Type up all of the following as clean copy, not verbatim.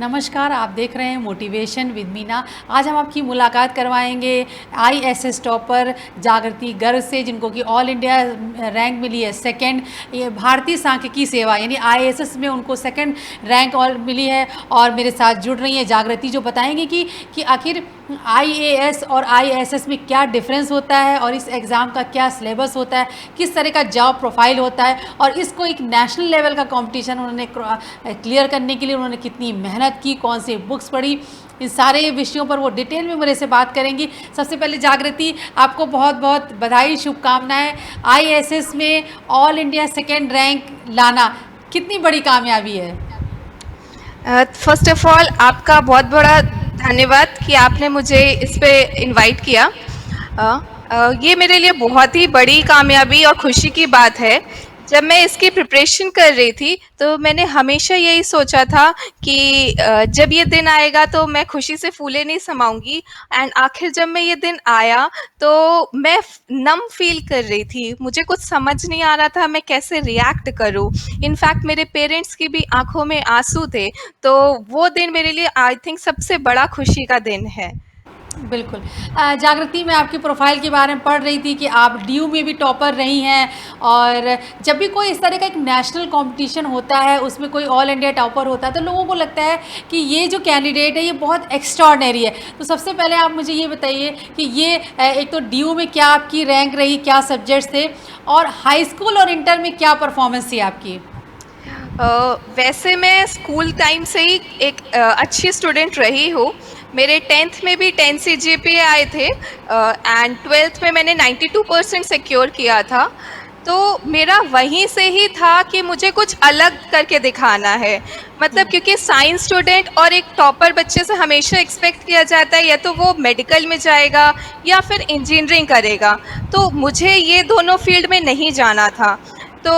नमस्कार, आप देख रहे हैं मोटिवेशन विद मीना। आज हम आपकी मुलाकात करवाएंगे आईएएस टॉपर जागृति गर्ग से, जिनको कि ऑल इंडिया रैंक मिली है सेकंड। ये भारतीय सांख्यिकी सेवा यानी आईएएस में उनको सेकंड रैंक और मिली है। और मेरे साथ जुड़ रही हैं जागृति, जो बताएंगे कि आखिर आईएएस और आईएएस में क्या डिफरेंस होता है और इस एग्ज़ाम का क्या सिलेबस होता है, किस तरह का जॉब प्रोफाइल होता है और इसको एक नेशनल लेवल का कंपटीशन उन्होंने क्लियर करने के लिए उन्होंने कितनी मेहनत की, कौन सी बुक्स पढ़ी, इन सारे विषयों पर वो डिटेल में मेरे से बात करेंगी। सबसे पहले जागृति, आपको बहुत बहुत बधाई, शुभकामनाएं। आईएएस में ऑल इंडिया सेकेंड रैंक लाना कितनी बड़ी कामयाबी है। फर्स्ट ऑफ ऑल आपका बहुत बड़ा धन्यवाद कि आपने मुझे इस पे इनवाइट किया। ये मेरे लिए बहुत ही बड़ी कामयाबी और खुशी की बात है। जब मैं इसकी प्रिपरेशन कर रही थी तो मैंने हमेशा यही सोचा था कि जब ये दिन आएगा तो मैं खुशी से फूले नहीं समाऊंगी। एंड आखिर जब मैं ये दिन आया तो मैं नम फील कर रही थी, मुझे कुछ समझ नहीं आ रहा था मैं कैसे रिएक्ट करूं। इनफैक्ट मेरे पेरेंट्स की भी आंखों में आंसू थे। तो वो दिन मेरे लिए आई थिंक सबसे बड़ा खुशी का दिन है। बिल्कुल। जागृति, मैं आपकी प्रोफाइल के बारे में पढ़ रही थी कि आप डीयू में भी टॉपर रही हैं, और जब भी कोई इस तरह का एक नेशनल कंपटीशन होता है, उसमें कोई ऑल इंडिया टॉपर होता है, तो लोगों को लगता है कि ये जो कैंडिडेट है ये बहुत एक्स्ट्राऑर्डिनरी है। तो सबसे पहले आप मुझे ये बताइए कि ये एक तो डीयू में क्या आपकी रैंक रही, क्या सब्जेक्ट्स थे, और हाई स्कूल और इंटर में क्या परफॉर्मेंस थी आपकी। वैसे मैं स्कूल टाइम से ही एक अच्छी स्टूडेंट रही हूँ। मेरे 10th में भी 10 CGPA आए थे एंड 12th में मैंने 92% सिक्योर किया था। तो मेरा वहीं से ही था कि मुझे कुछ अलग करके दिखाना है। मतलब क्योंकि साइंस स्टूडेंट और एक टॉपर बच्चे से हमेशा एक्सपेक्ट किया जाता है या तो वो मेडिकल में जाएगा या फिर इंजीनियरिंग करेगा। तो मुझे ये दोनों फील्ड में नहीं जाना था। तो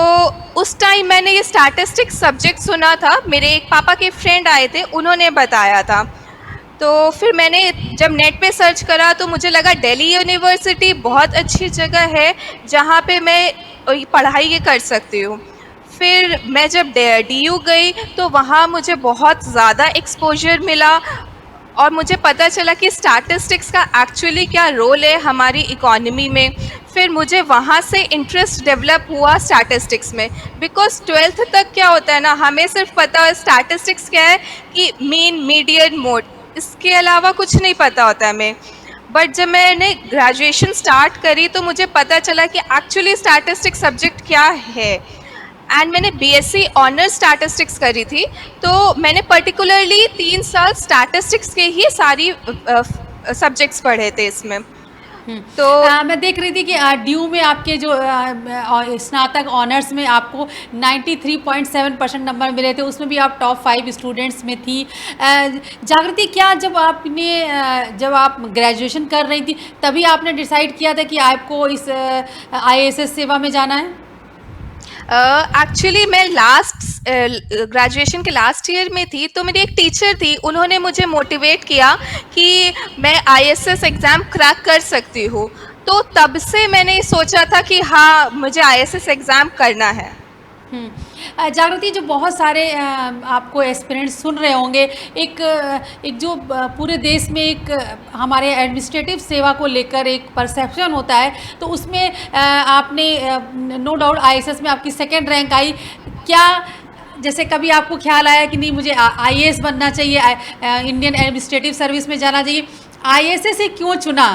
उस टाइम मैंने ये स्टैटिस्टिक्स सब्जेक्ट सुना था, मेरे एक पापा के फ्रेंड आए थे, उन्होंने बताया था। तो फिर मैंने जब नेट पे सर्च करा तो मुझे लगा दिल्ली यूनिवर्सिटी बहुत अच्छी जगह है जहाँ पे मैं पढ़ाई ये कर सकती हूँ। फिर मैं जब DU गई तो वहाँ मुझे बहुत ज़्यादा एक्सपोजर मिला और मुझे पता चला कि स्टैटिस्टिक्स का एक्चुअली क्या रोल है हमारी इकोनॉमी में। फिर मुझे वहाँ से इंटरेस्ट डेवलप हुआ स्टैटिस्टिक्स में, बिकॉज 12th तक क्या होता है ना, हमें सिर्फ पता है स्टैटिस्टिक्स क्या है कि मीन, मीडियन, मोड, इसके अलावा कुछ नहीं पता होता है हमें। बट जब मैंने ग्रेजुएशन स्टार्ट करी तो मुझे पता चला कि एक्चुअली स्टैटिस्टिक्स सब्जेक्ट क्या है। एंड मैंने BSc ऑनर्स स्टैटिस्टिक्स करी थी। तो मैंने पर्टिकुलरली 3 साल स्टैटिस्टिक्स के ही सारी सब्जेक्ट्स पढ़े थे इसमें। तो मैं देख रही थी कि DU में आपके जो स्नातक ऑनर्स में आपको 93.7% नंबर मिले थे, उसमें भी आप टॉप 5 स्टूडेंट्स में थी। जागृति, क्या जब आप ग्रेजुएशन कर रही थी तभी आपने डिसाइड किया था कि आपको इस IAS सेवा में जाना है? एक्चुअली मैं लास्ट ग्रेजुएशन के लास्ट ईयर में थी, तो मेरी एक टीचर थी, उन्होंने मुझे मोटिवेट किया कि मैं IAS एग्ज़ाम क्रैक कर सकती हूँ। तो तब से मैंने सोचा था कि हाँ, मुझे IAS एग्ज़ाम करना है। जागृति, जो बहुत सारे आपको एस्पिरेंट्स सुन रहे होंगे, एक जो पूरे देश में एक हमारे एडमिनिस्ट्रेटिव सेवा को लेकर एक परसेप्शन होता है, तो उसमें आपने नो डाउट IAS में आपकी सेकंड रैंक आई। क्या जैसे कभी आपको ख्याल आया कि नहीं, मुझे IAS बनना चाहिए, इंडियन एडमिनिस्ट्रेटिव सर्विस में जाना चाहिए? IAS से क्यों चुना?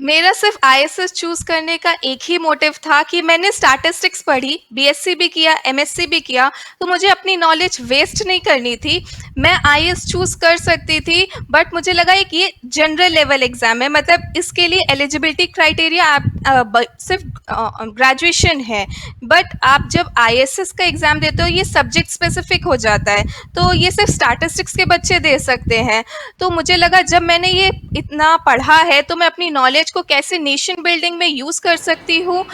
मेरा सिर्फ IAS चूज़ करने का एक ही मोटिव था कि मैंने स्टैटिस्टिक्स पढ़ी, BSc भी किया, MSc भी किया, तो मुझे अपनी नॉलेज वेस्ट नहीं करनी थी। मैं IAS चूज़ कर सकती थी, बट मुझे लगा कि ये जनरल लेवल एग्ज़ाम है, मतलब इसके लिए एलिजिबिलिटी क्राइटेरिया आप सिर्फ ग्रेजुएशन है। बट आप जब IAS का एग्ज़ाम देते हो ये सब्जेक्ट स्पेसिफिक हो जाता है, तो ये सिर्फ स्टैटिस्टिक्स के बच्चे दे सकते हैं। तो मुझे लगा जब मैंने ये इतना पढ़ा है तो मैं अपनी नॉलेज को कैसे नेशन बिल्डिंग में यूज़ कर सकती हूँ,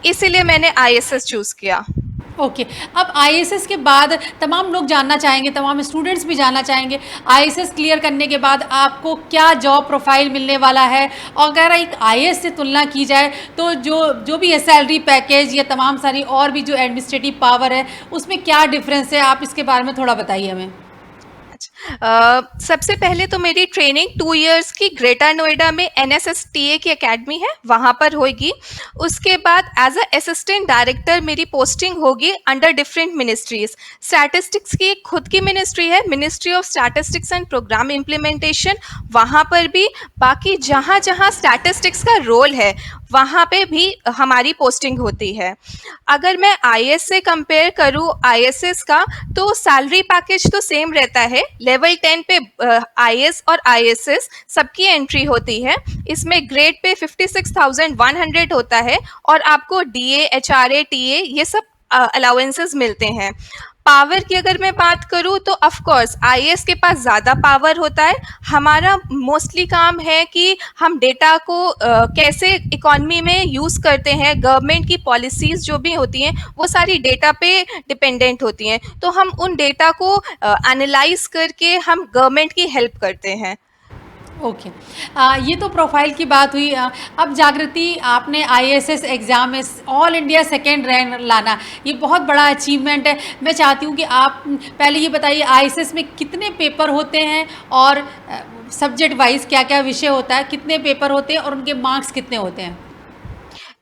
इसीलिए मैंने IAS चूज़ किया। ओके। अब IAS के बाद तमाम लोग जानना चाहेंगे, तमाम स्टूडेंट्स भी जानना चाहेंगे, IAS क्लियर करने के बाद आपको क्या जॉब प्रोफाइल मिलने वाला है, और अगर एक IAS से तुलना की जाए तो जो भी है सैलरी पैकेज या तमाम सारी और भी जो एडमिनिस्ट्रेटिव पावर है, उसमें क्या डिफरेंस है, आप इसके बारे में थोड़ा बताइए हमें। सबसे पहले तो मेरी ट्रेनिंग 2 इयर्स की ग्रेटर नोएडा में एनएसएसटीए की एकेडमी है, वहाँ पर होगी। उसके बाद एज अ असिस्टेंट डायरेक्टर मेरी पोस्टिंग होगी अंडर डिफरेंट मिनिस्ट्रीज। स्टैटिस्टिक्स की एक खुद की मिनिस्ट्री है, ministry of statistics and program implementation, वहाँ पर भी। बाकी जहाँ जहाँ स्टैटिस्टिक्स का रोल है वहाँ पे भी हमारी पोस्टिंग होती है। अगर मैं आईएएस से कंपेयर करूँ आईएसएस का, तो सैलरी पैकेज तो सेम रहता है। लेवल 10 पे आईएएस और आईएसएस सबकी एंट्री होती है। इसमें ग्रेड पे 56,100 होता है और आपको डीए, एचआरए, टीए ये सब अलाउंसेस मिलते हैं। पावर की अगर मैं बात करूँ तो ऑफ कोर्स आईएएस के पास ज़्यादा पावर होता है। हमारा मोस्टली काम है कि हम डेटा को कैसे इकोनॉमी में यूज़ करते हैं। गवर्नमेंट की पॉलिसीज़ जो भी होती हैं वो सारी डेटा पे डिपेंडेंट होती हैं, तो हम उन डेटा को एनालाइज करके हम गवर्नमेंट की हेल्प करते हैं। ओके। ये तो प्रोफाइल की बात हुई। अब जागृति, आपने आईएएस एग्ज़ाम में ऑल इंडिया सेकेंड रैंक लाना, ये बहुत बड़ा अचीवमेंट है। मैं चाहती हूँ कि आप पहले ये बताइए आईएएस में कितने पेपर होते हैं और सब्जेक्ट वाइज क्या क्या विषय होता है, कितने पेपर होते हैं और उनके मार्क्स कितने होते हैं?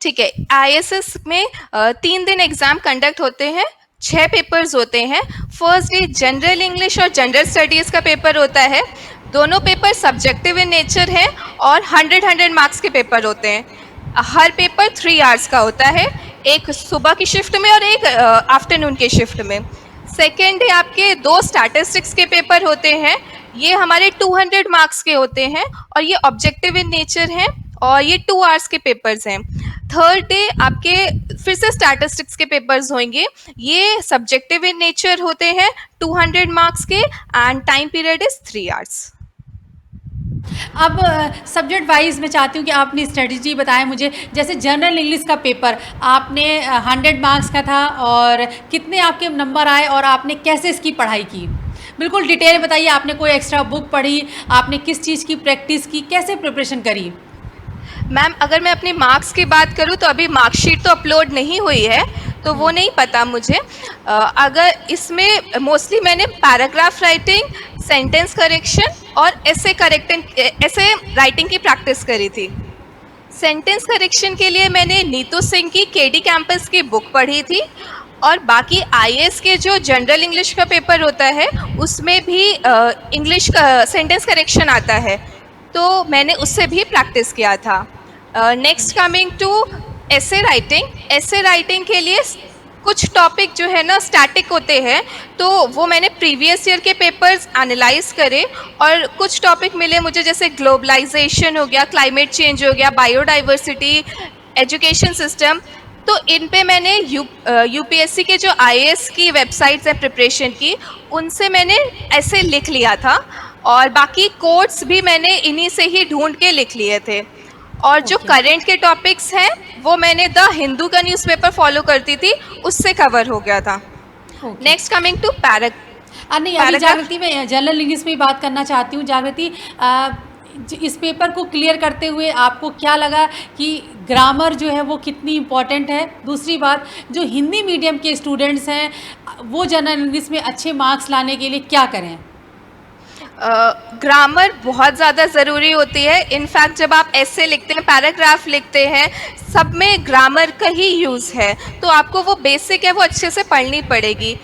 ठीक है, आईएएस में 3 दिन एग्जाम कंडक्ट होते हैं, 6 पेपर्स होते हैं। फर्स्ट डे जनरल इंग्लिश और जनरल स्टडीज़ का पेपर होता है। दोनों पेपर सब्जेक्टिव इन नेचर है और 100 मार्क्स के पेपर होते हैं। हर पेपर 3 आवर्स का होता है, एक सुबह की शिफ्ट में और एक आफ्टरनून के शिफ्ट में। सेकेंड डे आपके 2 स्टैटिस्टिक्स के पेपर होते हैं, ये हमारे 200 मार्क्स के होते हैं और ये ऑब्जेक्टिव इन नेचर हैं और ये 2 आवर्स के पेपर्स हैं। थर्ड डे आपके फिर से स्टैटिस्टिक्स के पेपर्स होंगे, ये सब्जेक्टिव इन नेचर होते हैं, 200 मार्क्स के and time period is 3 hours. अब सब्जेक्ट वाइज मैं चाहती हूँ कि आप अपनी स्ट्रेटजी बताएं मुझे। जैसे जनरल इंग्लिश का पेपर आपने 100 मार्क्स का था, और कितने आपके नंबर आए और आपने कैसे इसकी पढ़ाई की? बिल्कुल डिटेल बताइए। आपने कोई एक्स्ट्रा बुक पढ़ी, आपने किस चीज़ की प्रैक्टिस की, कैसे प्रिपरेशन करी? मैम, अगर मैं अपने मार्क्स की बात करूँ तो अभी मार्कशीट तो अपलोड नहीं हुई है, तो वो नहीं पता मुझे। अगर इसमें मोस्टली मैंने पैराग्राफ राइटिंग, सेंटेंस करेक्शन और ऐसे राइटिंग की प्रैक्टिस करी थी। सेंटेंस करेक्शन के लिए मैंने नीतू सिंह की केडी कैंपस की बुक पढ़ी थी, और बाकी आईएएस के जो जनरल इंग्लिश का पेपर होता है उसमें भी इंग्लिश का सेंटेंस करेक्शन आता है, तो मैंने उससे भी प्रैक्टिस किया था। नेक्स्ट कमिंग टू ऐसे राइटिंग के लिए कुछ टॉपिक जो है ना स्टैटिक होते हैं, तो वो मैंने प्रीवियस ईयर के पेपर्स एनालाइज करे और कुछ टॉपिक मिले मुझे, जैसे ग्लोबलाइजेशन हो गया, क्लाइमेट चेंज हो गया, बायोडाइवर्सिटी, एजुकेशन सिस्टम। तो इन पे मैंने यूपीएससी के जो आईएएस की वेबसाइट्स हैं प्रिपरेशन की, उनसे मैंने ऐसे लिख लिया था, और बाकी कोट्स भी मैंने इन्हीं से ही ढूंढ के लिख लिए थे। और जो ओके। करंट के टॉपिक्स हैं वो मैंने द हिंदू का न्यूज़पेपर फॉलो करती थी, उससे कवर हो गया था। ओके। नेक्स्ट कमिंग टू नहीं, अभी पैराग्राफ। जागृति में जनरल इंग्लिश में ही बात करना चाहती हूँ। जागृति, इस पेपर को क्लियर करते हुए आपको क्या लगा कि ग्रामर जो है वो कितनी इम्पॉर्टेंट है? दूसरी बात, जो हिंदी मीडियम के स्टूडेंट्स हैं वो जनरल इंग्लिश में अच्छे मार्क्स लाने के लिए क्या करें? ग्रामर बहुत ज़्यादा ज़रूरी होती है। इनफैक्ट जब आप ऐसे लिखते हैं, पैराग्राफ लिखते हैं, सब में ग्रामर का ही यूज़ है, तो आपको वो बेसिक है वो अच्छे से पढ़नी पड़ेगी।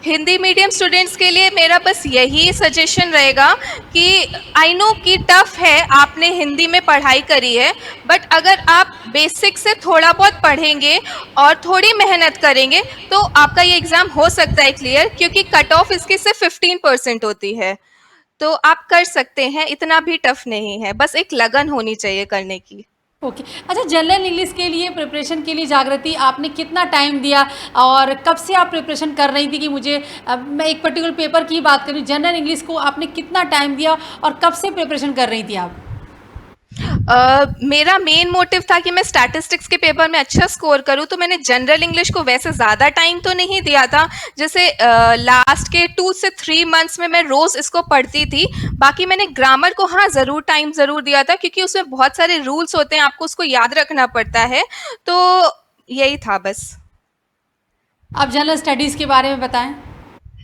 हिंदी मीडियम स्टूडेंट्स के लिए मेरा बस यही सजेशन रहेगा कि आई नो कि टफ़ है, आपने हिंदी में पढ़ाई करी है, बट अगर आप बेसिक से थोड़ा बहुत पढ़ेंगे और थोड़ी मेहनत करेंगे तो आपका ये एग्ज़ाम हो सकता है क्लियर, क्योंकि कट ऑफ इसकी सिर्फ 15% होती है। तो आप कर सकते हैं, इतना भी टफ नहीं है, बस एक लगन होनी चाहिए करने की। ओके। अच्छा, जनरल इंग्लिश के लिए प्रिपरेशन के लिए जागृति आपने कितना टाइम दिया और कब से आप प्रिपरेशन कर रही थी? कि मुझे मैं एक पर्टिकुलर पेपर की बात करूँ, जनरल इंग्लिश को आपने कितना टाइम दिया और कब से प्रिपरेशन कर रही थी आप? मेरा मेन मोटिव था कि मैं स्टैटिस्टिक्स के पेपर में अच्छा स्कोर करूं, तो मैंने जनरल इंग्लिश को वैसे ज़्यादा टाइम तो नहीं दिया था। जैसे लास्ट के 2 से 3 मंथ्स में मैं रोज़ इसको पढ़ती थी। बाकी मैंने ग्रामर को हाँ ज़रूर टाइम ज़रूर दिया था, क्योंकि उसमें बहुत सारे रूल्स होते हैं, आपको उसको याद रखना पड़ता है। तो यही था बस। आप जनरल स्टडीज़ के बारे में बताएं।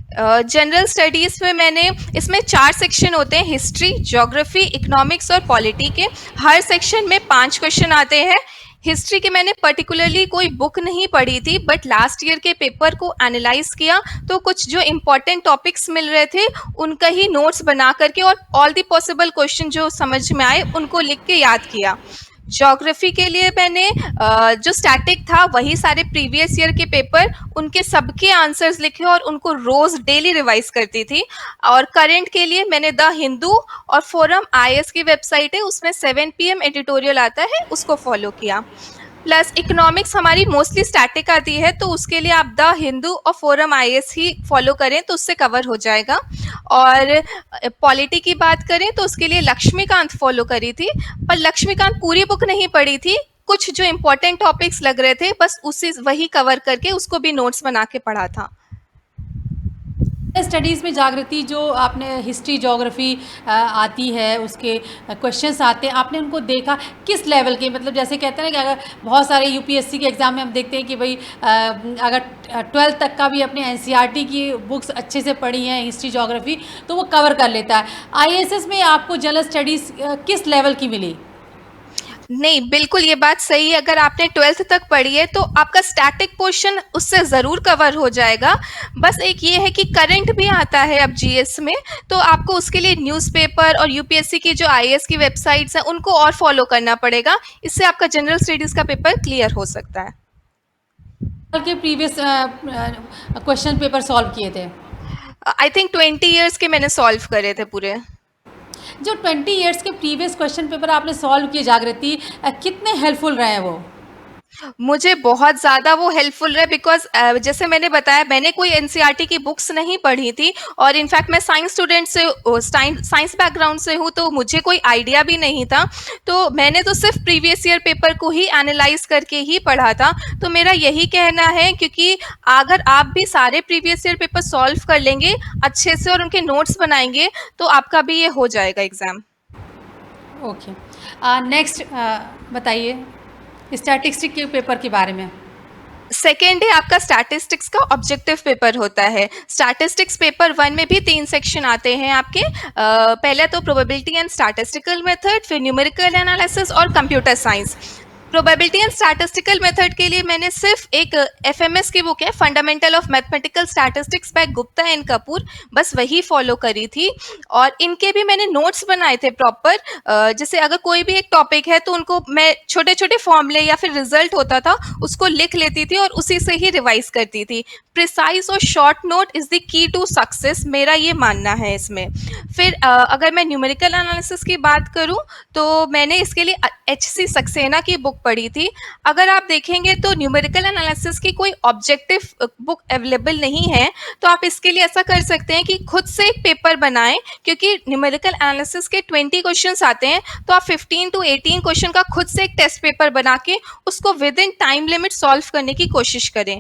जनरल स्टडीज़ में मैंने इसमें 4 सेक्शन होते हैं, हिस्ट्री, ज्योग्राफी, इकोनॉमिक्स और पॉलिटी के। हर सेक्शन में 5 क्वेश्चन आते हैं। हिस्ट्री के मैंने पर्टिकुलरली कोई बुक नहीं पढ़ी थी, बट लास्ट ईयर के पेपर को एनालाइज किया तो कुछ जो इम्पोर्टेंट टॉपिक्स मिल रहे थे उनका ही नोट्स बना करके और ऑल द पॉसिबल क्वेश्चन जो समझ में आए उनको लिख के याद किया। ज्योग्राफी के लिए मैंने जो स्टैटिक था वही सारे प्रीवियस ईयर के पेपर उनके सबके आंसर्स लिखे और उनको रोज डेली रिवाइज करती थी। और करंट के लिए मैंने द हिंदू और फोरम आईएएस की वेबसाइट है, उसमें 7 PM एडिटोरियल आता है, उसको फॉलो किया। प्लस इकोनॉमिक्स हमारी मोस्टली स्टैटिक आती है, तो उसके लिए आप द हिंदू और फोरम आईएएस ही फॉलो करें तो उससे कवर हो जाएगा। और पॉलिटी की बात करें तो उसके लिए लक्ष्मीकांत फॉलो करी थी, पर लक्ष्मीकांत पूरी बुक नहीं पढ़ी थी, कुछ जो इम्पोर्टेंट टॉपिक्स लग रहे थे बस उसी वही कवर करके उसको भी नोट्स बना के पढ़ा था। स्टडीज़ में जागृति, जो आपने हिस्ट्री ज्योग्राफी आती है, उसके क्वेश्चंस आते हैं, आपने उनको देखा किस लेवल के, मतलब जैसे कहते हैं ना कि अगर बहुत सारे यूपीएससी के एग्ज़ाम में हम देखते हैं कि भाई अगर 12th तक का भी अपने एनसीईआरटी की बुक्स अच्छे से पढ़ी हैं हिस्ट्री ज्योग्राफी तो वो कवर कर लेता है। आईएएस में आपको जनरल स्टडीज़ किस लेवल की मिली? नहीं, बिल्कुल ये बात सही है। अगर आपने 12th तक पढ़ी है तो आपका स्टैटिक पोर्शन उससे ज़रूर कवर हो जाएगा। बस एक ये है कि करंट भी आता है अब जीएस में, तो आपको उसके लिए न्यूज़पेपर और यूपीएससी की जो आईएएस की वेबसाइट्स हैं उनको और फॉलो करना पड़ेगा। इससे आपका जनरल स्टडीज़ का पेपर क्लियर हो सकता है। के प्रीवियस क्वेश्चन पेपर सॉल्व किए थे? आई थिंक 20 ईयर्स के मैंने सॉल्व करे थे पूरे। जो 20 ईयर्स के प्रीवियस क्वेश्चन पेपर आपने सॉल्व किए जागृति, कितने हेल्पफुल रहे हैं वो? मुझे बहुत ज़्यादा वो हेल्पफुल रहे, बिकॉज जैसे मैंने बताया मैंने कोई एनसीईआरटी की बुक्स नहीं पढ़ी थी और इनफैक्ट मैं साइंस स्टूडेंट से साइंस बैकग्राउंड से हूँ, तो मुझे कोई आइडिया भी नहीं था। तो मैंने तो सिर्फ प्रीवियस ईयर पेपर को ही एनालाइज करके ही पढ़ा था। तो मेरा यही कहना है, क्योंकि अगर आप भी सारे प्रीवियस ईयर पेपर सॉल्व कर लेंगे अच्छे से और उनके नोट्स बनाएंगे तो आपका भी ये हो जाएगा एग्ज़ाम। ओके, नेक्स्ट बताइए स्टैटिस्टिक के पेपर के बारे में। सेकेंड है आपका स्टैटिस्टिक्स का ऑब्जेक्टिव पेपर होता है। स्टैटिस्टिक्स पेपर 1 में भी 3 सेक्शन आते हैं आपके। पहले तो प्रोबेबिलिटी एंड स्टैटिस्टिकल मेथड, फिर न्यूमेरिकल एनालिसिस और computer science. Probability and statistical method के लिए मैंने सिर्फ एक एफएमएस की बुक है, fundamental of mathematical statistics by Gupta and Kapoor, बस वही फॉलो करी थी। और इनके भी मैंने नोट्स बनाए थे प्रॉपर। जैसे अगर कोई भी एक टॉपिक है तो उनको मैं छोटे छोटे फॉर्मूले या फिर रिजल्ट होता था उसको लिख लेती थी और उसी से ही रिवाइज करती थी। प्रिसाइज और short note is the key to success, मेरा ये मानना है इसमें। फिर अगर मैं न्यूमेरिकल एनालिसिस की बात करूँ तो मैंने इसके लिए HC सक्सेना की बुक पढ़ी थी। अगर आप देखेंगे तो न्यूमेरिकल एनालिसिस की कोई ऑब्जेक्टिव बुक अवेलेबल नहीं है, तो आप इसके लिए ऐसा कर सकते हैं कि खुद से एक पेपर बनाएं, क्योंकि न्यूमेरिकल एनालिसिस के 20 क्वेश्चंस आते हैं, तो आप 15 to 18 क्वेश्चन का खुद से एक टेस्ट पेपर बना के उसको within time limit solve करने की कोशिश करें।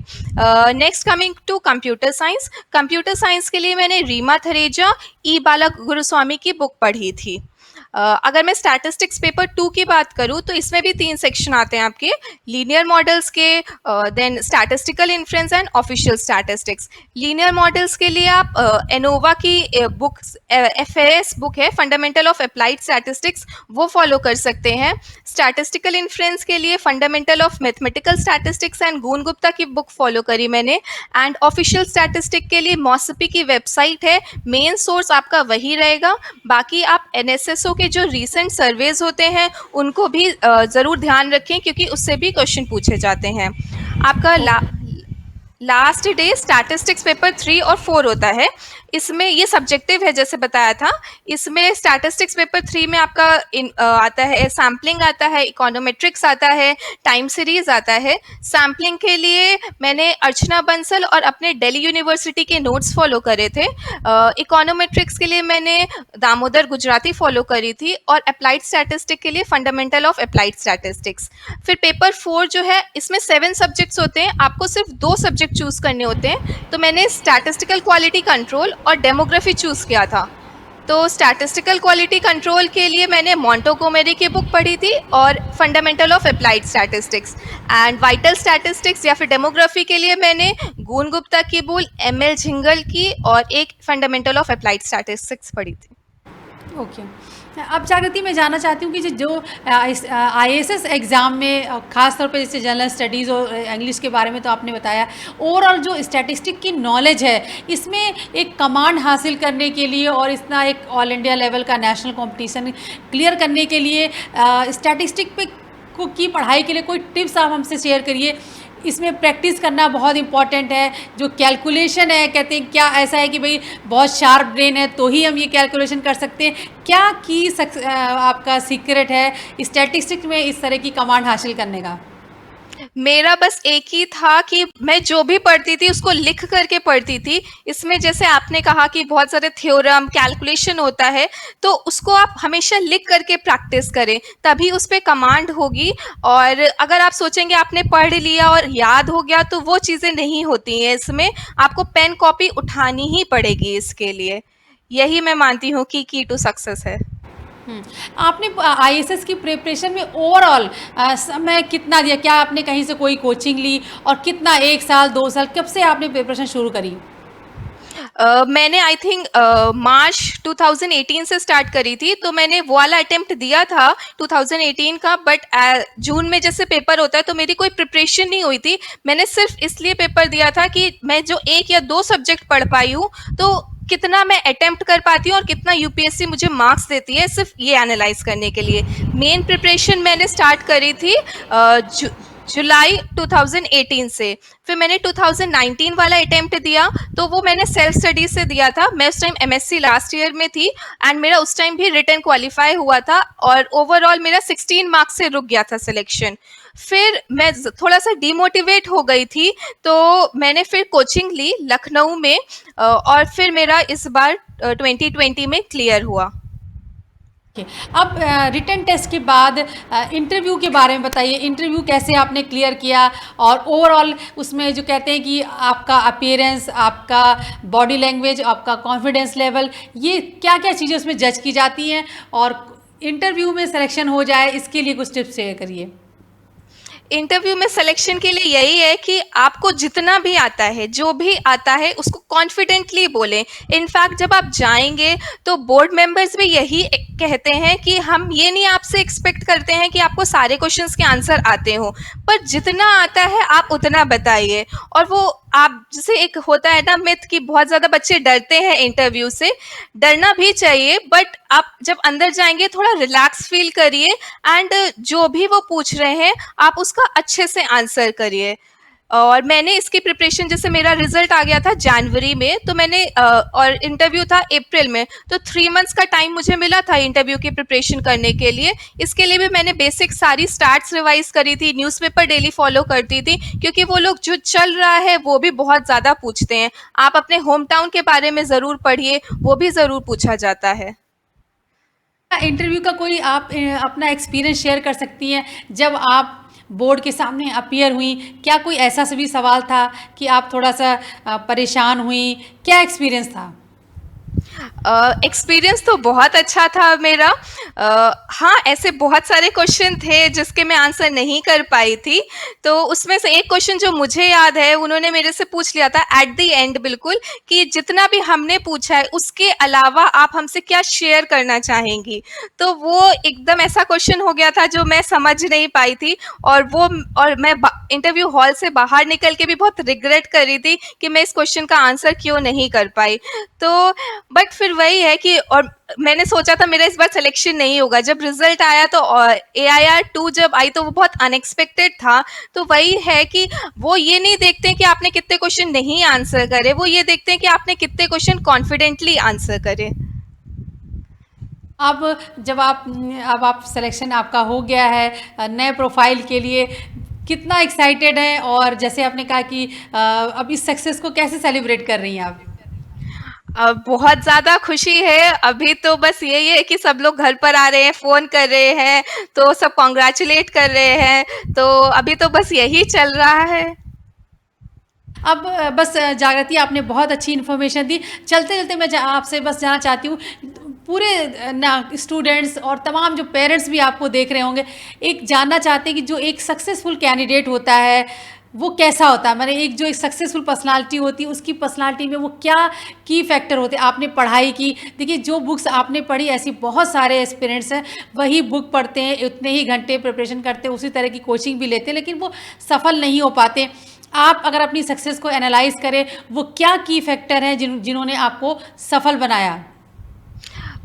Next coming to computer science. Computer science के लिए मैंने रीमा थरेजा, ई बाला गुरुस्वामी की बुक पढ़ी थी। अगर मैं स्टैटिस्टिक्स पेपर 2 की बात करूँ तो इसमें भी 3 सेक्शन आते हैं आपके, लीनियर मॉडल्स के, then statistical inference and official statistics. Linear models के लिए आप एनोवा की बुक FAS बुक है, फंडामेंटल ऑफ अप्लाइड स्टैटिस्टिक्स, वो फॉलो कर सकते हैं। स्टैटिस्टिकल इन्फ्रेंस के लिए fundamental of mathematical statistics and Goon Gupta की बुक फॉलो करी मैंने। एंड ऑफिशियल स्टैटिस्टिक के लिए मॉसपी की वेबसाइट है, मेन सोर्स आपका वही रहेगा। बाकी आप NSSO के जो रीसेंट सर्वेज होते हैं उनको भी ज़रूर ध्यान रखें, क्योंकि उससे भी क्वेश्चन पूछे जाते हैं। आपका लास्ट डे स्टैटिस्टिक्स पेपर 3 और 4 होता है। इसमें ये सब्जेक्टिव है जैसे बताया था। इसमें स्टैटिस्टिक्स पेपर 3 में आपका आता है सैम्पलिंग, आता है इकोनोमेट्रिक्स, आता है टाइम सीरीज, आता है। सैम्पलिंग के लिए मैंने अर्चना बंसल और अपने दिल्ली यूनिवर्सिटी के नोट्स फॉलो करे थे। इकोनोमेट्रिक्स के लिए मैंने दामोदर गुजराती फॉलो करी थी और अप्लाइड स्टैटिस्टिक के लिए फंडामेंटल ऑफ अप्लाइड स्टैटिस्टिक्स। फिर पेपर 4 जो है इसमें 7 सब्जेक्ट्स होते हैं, आपको सिर्फ 2 सब्जेक्ट चूज करने होते हैं। तो मैंने स्टैटिस्टिकल क्वालिटी कंट्रोल और डेमोग्राफी चूज किया था। तो स्टैटिस्टिकल क्वालिटी कंट्रोल के लिए मैंने मोंटेगोमेरी की बुक पढ़ी थी और fundamental of applied statistics. And vital statistics या फिर डेमोग्राफी के लिए मैंने गून गुप्ता की बुक, एम.एल. झिंगल की और एक फंडामेंटल ऑफ अप्लाइड स्टैटिस्टिक्स पढ़ी थी। ओके। अब जागृति, मैं जानना चाहती हूँ कि जो आईएएस एग्ज़ाम में ख़ास तौर पे जैसे जनरल स्टडीज़ और इंग्लिश के बारे में तो आपने बताया, ओवरऑल जो स्टैटिस्टिक की नॉलेज है, इसमें एक कमांड हासिल करने के लिए और इतना एक ऑल इंडिया लेवल का नेशनल कंपटीशन क्लियर करने के लिए स्टैटिस्टिक पे की पढ़ाई के लिए कोई टिप्स आप हमसे शेयर करिए। इसमें प्रैक्टिस करना बहुत इम्पॉर्टेंट है, जो कैलकुलेशन है, कहते हैं क्या ऐसा है कि भाई बहुत शार्प ब्रेन है तो ही हम ये कैलकुलेशन कर सकते हैं, क्या की आपका सीक्रेट है स्टैटिस्टिक्स में इस तरह की कमांड हासिल करने का? मेरा बस एक ही था कि मैं जो भी पढ़ती थी उसको लिख करके पढ़ती थी। इसमें जैसे आपने कहा कि बहुत सारे थ्योरम, कैलकुलेशन होता है, तो उसको आप हमेशा लिख करके प्रैक्टिस करें, तभी उस पे कमांड होगी। और अगर आप सोचेंगे आपने पढ़ लिया और याद हो गया, तो वो चीज़ें नहीं होती हैं। इसमें आपको पेन कॉपी उठानी ही पड़ेगी इसके लिए। यही मैं मानती हूँ कि की टू सक्सेस है। आपने आईएएस की प्रिपरेशन में ओवरऑल समय कितना दिया? क्या आपने कहीं से कोई कोचिंग ली और कितना, 1 साल 2 साल, कब से आपने प्रिपरेशन शुरू करी? मैंने आई थिंक मार्च 2018 से स्टार्ट करी थी, तो मैंने वो वाला अटेम्प्ट दिया था 2018 का, बट जून में जैसे पेपर होता है तो मेरी कोई प्रिपरेशन नहीं हुई थी। मैंने सिर्फ इसलिए पेपर दिया था कि मैं जो 1 या 2 सब्जेक्ट पढ़ पाई हूँ, तो कितना मैं अटेम्प्ट कर पाती हूँ और कितना यूपीएससी मुझे मार्क्स देती है, सिर्फ ये एनालाइज करने के लिए। मेन प्रिपरेशन मैंने स्टार्ट करी थी जुलाई 2018 से। फिर मैंने 2019 वाला अटेम्प्ट दिया, तो वो मैंने सेल्फ स्टडी से दिया था। मैं उस टाइम एमएससी लास्ट ईयर में थी एंड मेरा उस टाइम भी रिटन क्वालिफाई हुआ था और ओवरऑल मेरा 16 मार्क्स से रुक गया था सिलेक्शन। फिर मैं थोड़ा सा डिमोटिवेट हो गई थी, तो मैंने फिर कोचिंग ली लखनऊ में और फिर मेरा इस बार 2020 में क्लियर हुआ। अब रिटन टेस्ट के बाद इंटरव्यू के बारे में बताइए। इंटरव्यू कैसे आपने क्लियर किया और ओवरऑल उसमें जो कहते हैं कि आपका अपीयरेंस, आपका बॉडी लैंग्वेज, आपका कॉन्फिडेंस लेवल, ये क्या क्या चीज़ें उसमें जज की जाती हैं और इंटरव्यू में सिलेक्शन हो जाए, इसके लिए कुछ टिप्स शेयर करिए। इंटरव्यू में सिलेक्शन के लिए यही है कि आपको जितना भी आता है, जो भी आता है, उसको कॉन्फिडेंटली बोलें। इनफैक्ट जब आप जाएंगे तो बोर्ड मेंबर्स भी यही कहते हैं कि हम ये नहीं आपसे एक्सपेक्ट करते हैं कि आपको सारे क्वेश्चंस के आंसर आते हो, पर जितना आता है आप उतना बताइए। और वो आप जैसे एक होता है ना मिथ कि बहुत ज़्यादा बच्चे डरते हैं इंटरव्यू से, डरना भी चाहिए, बट आप जब अंदर जाएंगे थोड़ा रिलैक्स फील करिए एंड जो भी वो पूछ रहे हैं आप उसका अच्छे से आंसर करिए। और मैंने इसकी प्रिपरेशन, जैसे मेरा रिजल्ट आ गया था जनवरी में, तो मैंने और इंटरव्यू था अप्रैल में, तो 3 मंथ्स का टाइम मुझे मिला था इंटरव्यू की प्रिपरेशन करने के लिए। इसके लिए भी मैंने बेसिक सारी स्टार्ट्स रिवाइज करी थी, न्यूज़पेपर डेली फॉलो करती थी, क्योंकि वो लोग जो चल रहा है वो भी बहुत ज़्यादा पूछते हैं। आप अपने होम टाउन के बारे में ज़रूर पढ़िए, वो भी ज़रूर पूछा जाता है। इंटरव्यू का कोई आप अपना एक्सपीरियंस शेयर कर सकती हैं जब आप बोर्ड के सामने अपीयर हुई? क्या कोई ऐसा सभी सवाल था कि आप थोड़ा सा परेशान हुई? क्या एक्सपीरियंस था? एक्सपीरियंस तो बहुत अच्छा था मेरा। हाँ, ऐसे बहुत सारे क्वेश्चन थे जिसके मैं आंसर नहीं कर पाई थी। तो उसमें से एक क्वेश्चन जो मुझे याद है, उन्होंने मेरे से पूछ लिया था एट द एंड बिल्कुल, कि जितना भी हमने पूछा है उसके अलावा आप हमसे क्या शेयर करना चाहेंगी। तो वो एकदम ऐसा क्वेश्चन हो गया था जो मैं समझ नहीं पाई थी, और मैं इंटरव्यू हॉल से बाहर निकल के भी बहुत रिग्रेट कर रही थी कि मैं इस क्वेश्चन का आंसर क्यों नहीं कर पाई। तो बट फिर वही है कि, और मैंने सोचा था मेरा इस बार सिलेक्शन नहीं होगा। जब रिजल्ट आया तो AIR 2 जब आई तो वो बहुत अनएक्सपेक्टेड था। तो वही है कि वो ये नहीं देखते कि आपने कितने क्वेश्चन नहीं आंसर करे, वो ये देखते हैं कि आपने कितने क्वेश्चन कॉन्फिडेंटली आंसर करे। अब जब आप सिलेक्शन आपका हो गया है नए प्रोफाइल के लिए, कितना एक्साइटेड हैं और जैसे आपने कहा कि अब इस सक्सेस को कैसे सेलिब्रेट कर रही हैं आप? बहुत ज़्यादा खुशी है। अभी तो बस यही है कि सब लोग घर पर आ रहे हैं, फ़ोन कर रहे हैं, तो सब कॉन्ग्रेचुलेट कर रहे हैं। तो अभी तो बस यही चल रहा है। अब बस जागृति, आपने बहुत अच्छी इन्फॉर्मेशन दी। चलते चलते मैं आपसे बस जानना चाहती हूँ, पूरे ना स्टूडेंट्स और तमाम जो पेरेंट्स भी आपको देख रहे होंगे, एक जानना चाहते हैं कि जो एक सक्सेसफुल कैंडिडेट होता है वो कैसा होता है, एक जो एक सक्सेसफुल पर्सनालिटी होती है उसकी पर्सनालिटी में वो क्या की फैक्टर होते हैं। आपने पढ़ाई की, देखिए जो बुक्स आपने पढ़ी ऐसी बहुत सारे एस्पिरेंट्स हैं वही बुक पढ़ते हैं, उतने ही घंटे प्रिपरेशन करते हैं, उसी तरह की कोचिंग भी लेते हैं, लेकिन वो सफल नहीं हो पाते। आप अगर अपनी सक्सेस को एनालाइज करें, वो क्या की फैक्टर हैं जिन्होंने आपको सफल बनाया?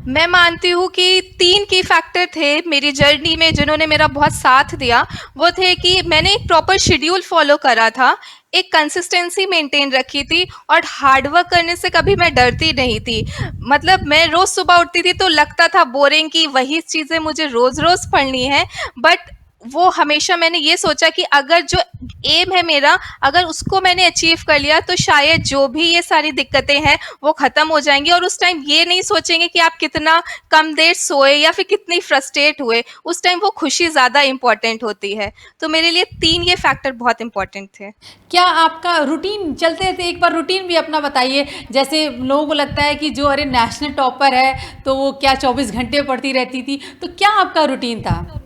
मैं मानती हूँ कि 3 की फैक्टर थे मेरी जर्नी में जिन्होंने मेरा बहुत साथ दिया। वो थे कि मैंने एक प्रॉपर शेड्यूल फॉलो करा था, एक कंसिस्टेंसी मेंटेन रखी थी और हार्ड वर्क करने से कभी मैं डरती नहीं थी। मतलब मैं रोज़ सुबह उठती थी तो लगता था बोरिंग कि वही चीज़ें मुझे रोज़-रोज़ पढ़नी है, बट वो हमेशा मैंने ये सोचा कि अगर जो एम है मेरा, अगर उसको मैंने अचीव कर लिया तो शायद जो भी ये सारी दिक्कतें हैं वो ख़त्म हो जाएंगी। और उस टाइम ये नहीं सोचेंगे कि आप कितना कम देर सोए या फिर कितनी फ्रस्ट्रेट हुए, उस टाइम वो खुशी ज़्यादा इम्पॉर्टेंट होती है। तो मेरे लिए 3 ये फैक्टर बहुत इम्पॉर्टेंट थे। क्या आपका रूटीन चलते थे? एक बार रूटीन भी अपना बताइए। जैसे लोगों को लगता है कि जो अरे नेशनल टॉपर है तो वो क्या 24 घंटे पढ़ती रहती थी, तो क्या आपका रूटीन था?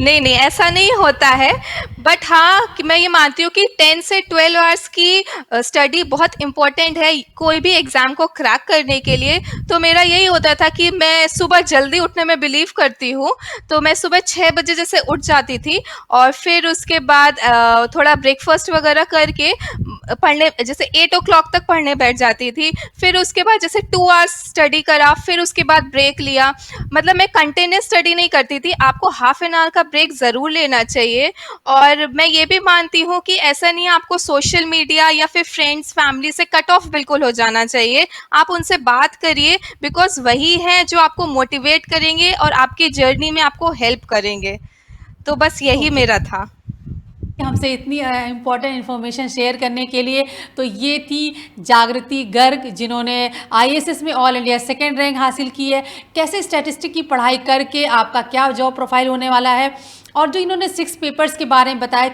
नहीं, नहीं, ऐसा नहीं होता है। बट हाँ, कि मैं ये मानती हूँ कि 10 से 12 आवर्स की स्टडी बहुत इम्पोर्टेंट है कोई भी एग्ज़ाम को क्रैक करने के लिए। तो मेरा यही होता था कि मैं सुबह जल्दी उठने में बिलीव करती हूँ, तो मैं सुबह 6 बजे जैसे उठ जाती थी और फिर उसके बाद थोड़ा ब्रेकफ़ास्ट वगैरह करके पढ़ने जैसे 8 ओ क्लॉक तक पढ़ने बैठ जाती थी। फिर उसके बाद जैसे 2 आवर्स स्टडी करा, फिर उसके बाद ब्रेक लिया। मतलब मैं कंटिन्यूअस स्टडी नहीं करती थी, आपको हाफ एन आवर का ब्रेक ज़रूर लेना चाहिए। और मैं ये भी मानती हूँ कि ऐसा नहीं है आपको सोशल मीडिया या फिर फ्रेंड्स फैमिली से कट ऑफ बिल्कुल हो जाना चाहिए। आप उनसे बात करिए, बिकॉज वही हैं जो आपको मोटिवेट करेंगे और आपकी जर्नी में आपको हेल्प करेंगे। तो बस यही ओके, मेरा था। हमसे इतनी इम्पोर्टेंट इन्फॉर्मेशन शेयर करने के लिए। तो ये थी जागृति गर्ग, जिन्होंने आईएएस में ऑल इंडिया सेकेंड रैंक हासिल की है। कैसे स्टैटिस्टिक की पढ़ाई करके आपका क्या जॉब प्रोफाइल होने वाला है, और जो इन्होंने 6 पेपर्स के बारे में बताया,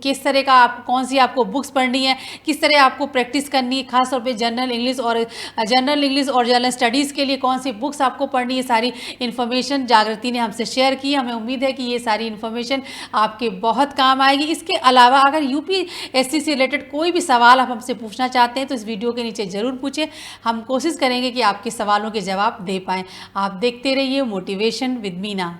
किस तरह का आप कौन सी आपको बुक्स पढ़नी है, किस तरह आपको प्रैक्टिस करनी है, खासतौर पे जनरल इंग्लिश और जनरल स्टडीज़ के लिए कौन सी बुक्स आपको पढ़नी है, सारी इन्फॉर्मेशन जागृति ने हमसे शेयर की। हमें उम्मीद है कि ये सारी इन्फॉर्मेशन आपके बहुत काम आएगी। इसके अलावा अगर यूपीएससी से रिलेटेड कोई भी सवाल आप हमसे पूछना चाहते हैं तो इस वीडियो के नीचे ज़रूर पूछें, हम कोशिश करेंगे कि आपके सवालों के जवाब दे पाएँ। आप देखते रहिए मोटिवेशन विद मीना।